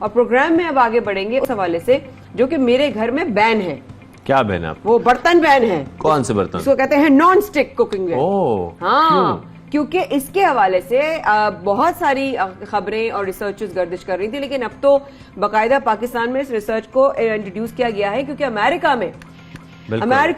और प्रोग्राम में अब आगे बढ़ेंगे उस हवाले से जो कि मेरे घर में बैन है। क्या बैन है आप? वो बर्तन बैन है। कौन से बर्तन? उसको कहते हैं नॉन स्टिक कुकिंग बैन। हाँ, क्योंकि इसके हवाले से बहुत सारी खबरें और रिसर्चेस गर्दिश कर रही थी, लेकिन अब तो बाकायदा पाकिस्तान में इस रिसर्च को इंट्रोड्यूस किया गया है, क्योंकि अमेरिका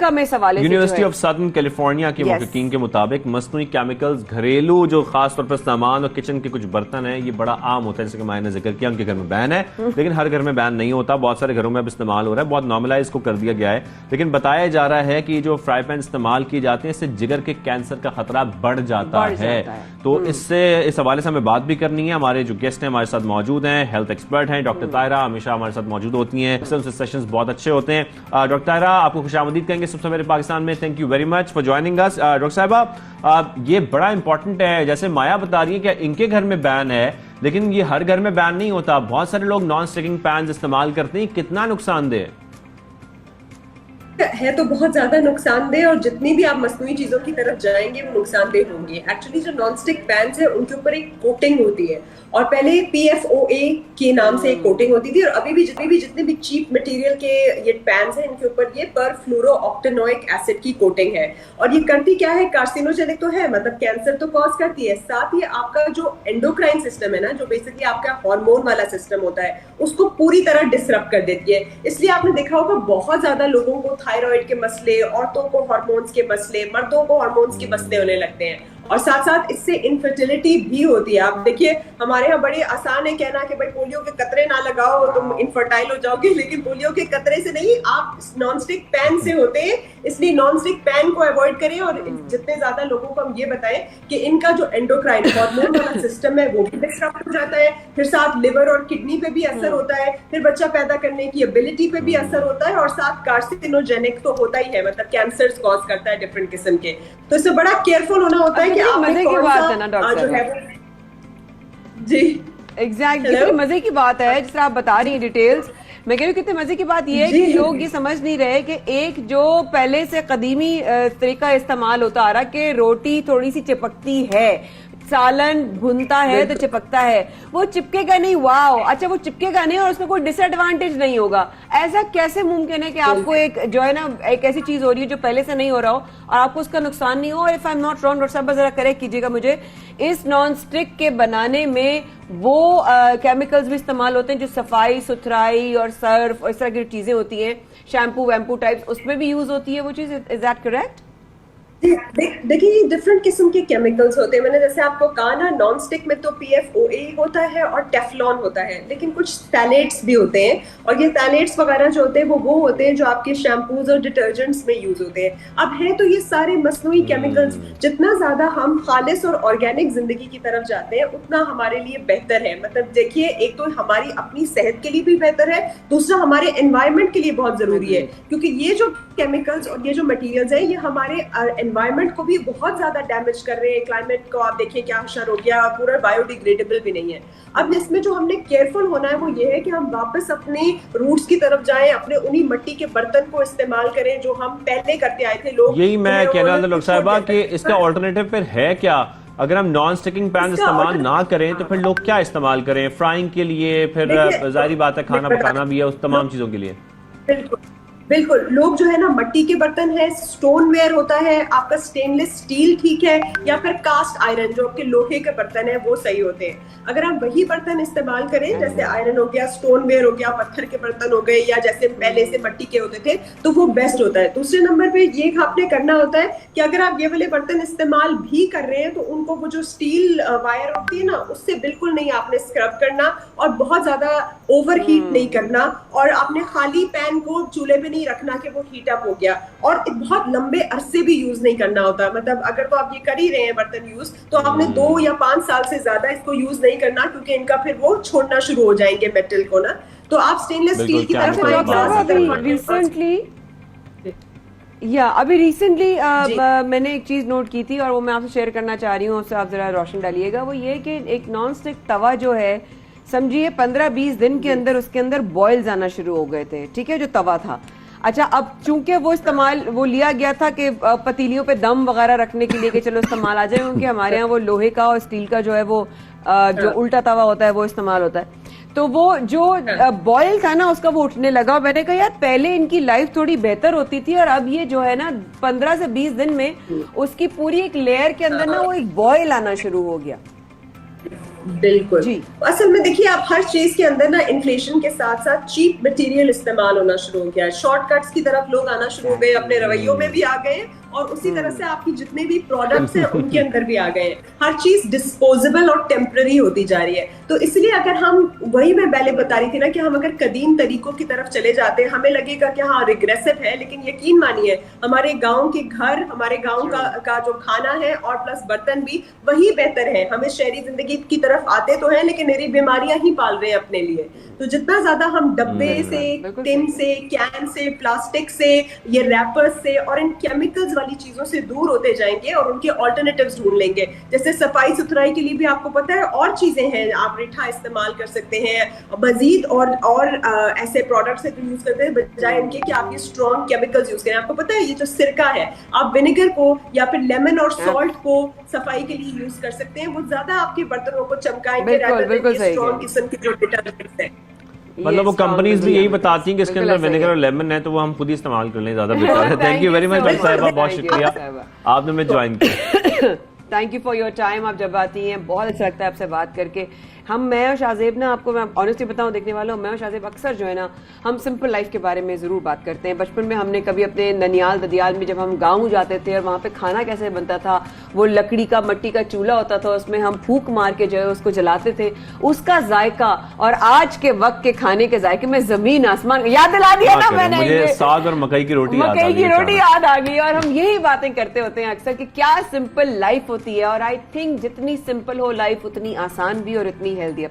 में सवाल यूनिवर्सिटी ऑफ सदर्न कैलिफोर्निया के मुहक्कीकीन के मुताबिक मस्नूई केमिकल्स घरेलू जो खास तौर पर सामान और किचन के कुछ बर्तन हैं, ये बड़ा आम होता है, जैसे कि मैंने जिक्र किया उनके घर में बैन है, लेकिन हर घर में बैन नहीं होता। बहुत सारे घरों में अब इस्तेमाल हो रहा है, बहुत नॉर्मलाइज को कर दिया गया है। लेकिन बताया जा रहा है कि जो फ्राई पैन इस्तेमाल किए जाते हैं इससे जिगर के कैंसर का खतरा बढ़ जाता है। तो इससे इस हवाले से हमें बात भी करनी है। हमारे जो गेस्ट हैं हमारे साथ मौजूद हैं, हेल्थ एक्सपर्ट हैं डॉक्टर तायरा, हमेशा हमारे साथ मौजूद होती हैं। सेशंस बहुत अच्छे होते हैं। डॉक्टर तायरा, आपको खुशामदीद कहेंगे सबसे पहले पाकिस्तान में। Thank you very much for joining us. Doctor साहिबा, ये बड़ा इंपॉर्टेंट है, जैसे माया बता रही है कि इनके घर में बैन है, लेकिन ये हर घर में बैन नहीं होता। बहुत सारे लोग नॉन स्टिकिंग पैन इस्तेमाल करते हैं, कितना नुकसानदेह है? तो बहुत ज्यादा नुकसानदेह, और जितनी भी आप मसनूई चीजों की तरफ जाएंगे वो नुकसानदेह होंगे। एक्चुअली जो नॉन स्टिक पैन्स है उनके ऊपर एक कोटिंग होती है, और पहले PFOA के नाम से एक कोटिंग होती थी, और अभी भी जितने भी चीप मटेरियल के ये पैन्स हैं इनके ऊपर ये परफ्लोरोऑक्टेनोइक एसिड की कोटिंग है। और ये करती क्या है? कार्सिनोजेनिक तो है, मतलब कैंसर तो कॉज करती है, साथ ही आपका जो एंडोक्राइन सिस्टम है ना, जो बेसिकली आपका हार्मोन वाला सिस्टम होता है, उसको पूरी तरह डिसरप्ट कर देती है। इसलिए आपने देखा होगा बहुत ज्यादा लोगों को थायराइड के मसले, औरतों को हार्मोन्स के मसले, मर्दों को हार्मोन्स के मसले होने लगते हैं, और साथ साथ इससे इनफर्टिलिटी भी होती है। आप देखिए हमारे यहाँ बड़े आसान है कहना कि भाई पोलियो के कतरे ना लगाओ तुम इनफर्टाइल हो जाओगे, लेकिन पोलियो के कतरे से नहीं, आप नॉन स्टिक पैन से होते हैं। इसलिए नॉन स्टिक पैन को अवॉइड करें, और जितने ज्यादा लोगों को हम ये बताएं कि इनका जो एंडोक्राइन हार्मोन वाला सिस्टम है वो भी डिस्टर्ब हो जाता है, फिर साथ लिवर और किडनी पे भी असर होता है, फिर बच्चा पैदा करने की एबिलिटी पे भी असर होता है, और साथ कार्सिनोजेनिक तो होता ही है, मतलब कैंसर कॉज करता है डिफरेंट किस्म के। तो इससे बड़ा केयरफुल होना होता है कि मजे की बात है ना डॉक्टर जी, एग्जैक्टली कितनी मजे की बात है जिस तरह आप बता रही हैं डिटेल्स। मैं कह रही हूँ कितने मजे की बात यह है कि लोग ये समझ नहीं रहे कि एक जो पहले से कदीमी तरीका इस्तेमाल होता आ रहा कि रोटी थोड़ी सी चिपकती है, सालन भुनता है तो चिपकता है, वो चिपकेगा नहीं। वाओ, अच्छा वो चिपकेगा नहीं और उसमें कोई डिसएडवांटेज नहीं होगा। ऐसा कैसे मुमकिन है कि आपको एक जो है ना एक ऐसी चीज हो रही है जो पहले से नहीं हो रहा हो और आपको उसका नुकसान नहीं हो? और if I am not wrong, doctor साहब जरा करेक्ट कीजिएगा मुझे, इस नॉन स्टिक के बनाने में वो केमिकल्स भी इस्तेमाल होते हैं जो सफाई सुथराई और सर्फ और इस तरह की चीजें होती हैं, शैम्पू वैम्पू टाइप्स, उसमें भी यूज होती है वो चीज। Is that correct? देखिए डिफरेंट किस्म के केमिकल्स होते हैं। मैंने जैसे आपको कहा ना, नॉन स्टिक में तो PFOA होता है और टेफ्लॉन होता है, लेकिन कुछ थैलेट्स भी होते हैं, और ये थैलेट्स वगैरह जो होते हैं वो होते हैं जो आपके शैम्पूज और डिटर्जेंट्स में यूज होते हैं। अब है तो ये सारे मसनूई केमिकल्स, जितना ज्यादा हम खालिस और ऑर्गेनिक जिंदगी की तरफ जाते हैं उतना हमारे लिए बेहतर है। मतलब देखिए, एक तो हमारी अपनी सेहत के लिए भी बेहतर है, दूसरा हमारे एनवायरमेंट के लिए बहुत जरूरी है, क्योंकि ये जो केमिकल्स और ये जो मटीरियल्स हैं ये हमारे एनवायरनमेंट को भी बहुत ज्यादा डैमेज कर रहे हैं। क्लाइमेट को आप देखिए क्या असर हो गया, पूरा बायोडिग्रेडेबल भी नहीं है। अब इसमें जो हमने केयरफुल होना है वो ये है कि हम वापस अपने रूट्स की तरफ जाएं, अपने उन्हीं मिट्टी के बर्तन को इस्तेमाल करें जो हम पहले करते आए थे। लोग यही मैं कह रहा था डॉक्टर साहिबा कि इसका ऑल्टरनेटिव फिर है क्या? अगर हम नॉन स्टिकिंग पैन इस्तेमाल ना करें तो फिर लोग क्या इस्तेमाल करें? फ्राइंग के लिए, फिर जाहिर बात है खाना पकाना भी है, उस तमाम चीजों के लिए। बिल्कुल, लोग जो है ना मिट्टी के बर्तन है, स्टोन वेयर होता है, आपका स्टेनलेस स्टील ठीक है, या फिर कास्ट आयरन जो आपके लोहे के बर्तन है वो सही होते हैं। अगर आप वही बर्तन इस्तेमाल करें, जैसे आयरन हो गया, स्टोन वेयर हो गया, पत्थर के बर्तन हो गए, या जैसे पहले से मिट्टी के होते थे, तो वो बेस्ट होता है। दूसरे नंबर पे ये आपने करना होता है कि अगर आप ये वाले बर्तन इस्तेमाल भी कर रहे हैं तो उनको वो जो स्टील वायर होती है ना उससे बिल्कुल नहीं आपने स्क्रब करना, और बहुत ज्यादा ओवर हीट नहीं करना, और आपने खाली पैन को चूल्हे पे नहीं रखना कि वो हीट अप हो गया, और बहुत लंबे अरसे भी यूज नहीं करना होता। मतलब अगर तो आप ये कर ही रहे हैं बर्तन यूज, तो आपने 2 या 5 साल से ज्यादा इसको यूज नहीं करना, क्योंकि इनका फिर वो छोड़ना शुरू हो जाएंगे मेटल को ना। तो आप स्टेनलेस स्टील की तरफ अभी रिसेंटली मैंने एक चीज नोट की थी और वो मैं आपसे शेयर करना चाह रही हूँ, उससे आप जरा रोशन डालिएगा। वो ये कि एक नॉन स्टिक तवा जो है, समझिए 15-20 दिन के अंदर उसके अंदर बॉयल्स आना शुरू हो गए थे, ठीक है, जो तवा था। अच्छा, अब चूंकि वो लिया गया था कि पतीलियों पे दम वगैरह रखने के लिए कि चलो इस्तेमाल आ जाए, क्योंकि हमारे यहाँ वो लोहे का और स्टील का जो है वो जो उल्टा तवा होता है वो इस्तेमाल होता है। तो वो जो बॉयल था ना उसका वो उठने लगा और मैंने कहा यार पहले इनकी लाइफ थोड़ी बेहतर होती थी और अब ये जो है ना 15 से 20 दिन में उसकी पूरी एक लेयर के अंदर ना वो एक बॉयल आना शुरू हो गया। बिल्कुल जी। असल में देखिए आप हर चीज के अंदर ना इन्फ्लेशन के साथ साथ चीप मटेरियल इस्तेमाल होना शुरू हो गया है, शॉर्टकट्स की तरफ लोग आना शुरू हो गए, अपने रवैयों में भी आ गए और उसी तरह से आपकी जितने भी प्रोडक्ट्स हैं उनके अंदर भी आ गए हैं। हर चीज डिस्पोजेबल और टेम्पररी होती जा रही है। तो इसलिए अगर हम, वही मैं पहले बता रही थी ना कि हम अगर कदीम तरीकों की तरफ चले जाते हैं हमें लगेगा कि हाँ रिग्रेसिव है, लेकिन यकीन मानिए हमारे गाँव के घर, हमारे गाँव का जो खाना है और प्लस बर्तन भी वही बेहतर है। हमें शहरी जिंदगी की तरफ आते तो हैं लेकिन मेरी बीमारियां ही पाल रहे हैं अपने लिए। तो जितना ज्यादा हम डब्बे से, टिन से, कैन से, प्लास्टिक से, ये रैपर्स से और इन केमिकल्स वाली चीजों से दूर होते जाएंगे और उनके ऑल्टरनेटिव्स ढूंढ लेंगे। जैसे सफाई सुथराई के लिए भी आपको पता है और चीजें हैं, आप रिठा इस्तेमाल कर सकते हैं मजीद और ऐसे प्रोडक्ट्स यूज करते हैं बजाय इनके कि आप ये स्ट्रॉन्ग केमिकल्स यूज करें। आपको पता है ये जो सिरका है आप विनेगर को या फिर लेमन और सॉल्ट को सफाई के लिए यूज कर सकते हैं, वो ज्यादा आपके बर्तनों को चमकाएंगे बिल्कुल सही स्ट्रॉन्ग किस्म के जो डिटर्जेंट्स हैं। मतलब वो कंपनीज भी यही बताती हैं कि इसके अंदर विनेगर और लेमन है तो वो हम खुद ही इस्तेमाल कर लें, ज्यादा बेहतर है। Thank you very much doctor साहिबा, बहुत शुक्रिया आपने हमें ज्वाइन किया। Thank you for your time. आप जब आती हैं बहुत अच्छा लगता है आपसे बात करके। मैं और शाहजेब ना, आपको मैं ऑनेस्टली बताऊं देखने वालों, मैं और शाहजेब अक्सर जो है ना हम सिंपल लाइफ के बारे में जरूर बात करते हैं। बचपन में हमने कभी अपने ननियाल ददियाल में जब हम गाँव जाते थे और वहाँ पे खाना कैसे बनता था, वो लकड़ी का मट्टी का चूल्हा होता था, उसमें हम फूंक मार के जो है उसको जलाते थे, उसका जायका और आज के वक्त के खाने के जायके में जमीन आसमान। याद दिला दिया ना मैंने, मुझे साग और मकई की रोटी याद आ गई। और हम यही बातें करते होते हैं अक्सर कि क्या सिंपल लाइफ होती है और आई थिंक जितनी सिंपल हो लाइफ उतनी आसान भी और इतनी हेल्दी।